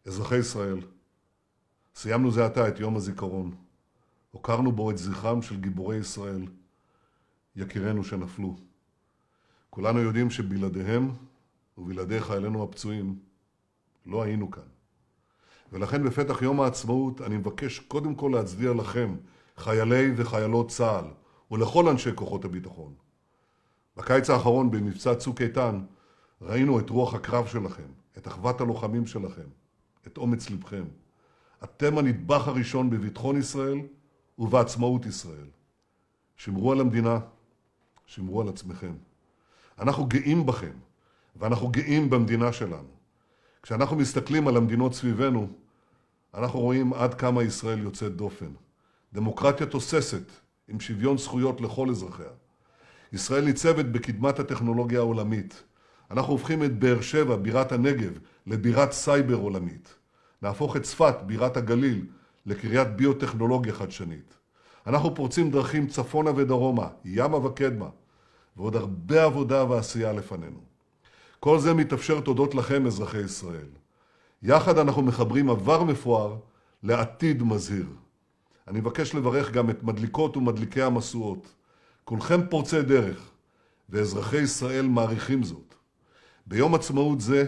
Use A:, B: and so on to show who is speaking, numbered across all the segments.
A: אזרחי ישראל, סיימנו זה עתה את יום הזיכרון. הוקרנו בו את זכרם של גיבורי ישראל, יקירינו שנפלו. כולנו יודעים שבלעדיהם ובלעדי חיילינו הפצועים לא היינו כאן. ולכן בפתח יום העצמאות אני מבקש קודם כל להצדיע לכם, חיילי וחיילות צה"ל, ולכל אנשי כוחות הביטחון. בקיץ האחרון במבצע צוק איתן ראינו את רוח הקרב שלכם, את אחוות הלוחמים שלכם, את אומץ לבכם. אתם הנדבך הראשון בביטחון ישראל ובעצמאות ישראל. שמרו על המדינה, שמרו על עצמכם. אנחנו גאים בכם, ואנחנו גאים במדינה שלנו. כשאנחנו מסתכלים על המדינות סביבנו, אנחנו רואים עד כמה ישראל יוצאת דופן. דמוקרטיה תוססת, עם שוויון זכויות לכל אזרחיה. ישראל ניצבת בקדמת הטכנולוגיה העולמית. אנחנו הופכים את באר שבע, בירת הנגב, לבירת סייבר עולמית. נהפוך את צפת, בירת הגליל, לקריית ביוטכנולוגיה חדשנית. אנחנו פורצים דרכים צפונה ודרומה, ימה וקדמה, ועוד הרבה עבודה ועשייה לפנינו. כל זה מתאפשר תודות לכם, אזרחי ישראל. יחד אנחנו מחברים עבר מפואר לעתיד מזהיר. אני מבקש לברך גם את מדליקות ומדליקי המשואות. כולכם פורצי דרך, ואזרחי ישראל מעריכים זאת. ביום עצמאות זה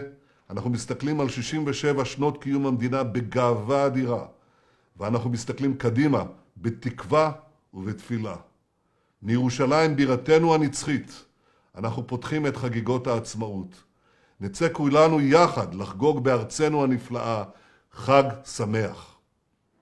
A: אנחנו מסתכלים על 67 שנות קיום המדינה בגאווה אדירה, ואנחנו מסתכלים קדימה בתקווה ובתפילה. מירושלים בירתנו הנצחית, אנחנו פותחים את חגיגות העצמאות. נצא כולנו יחד לחגוג בארצנו הנפלאה חג שמח.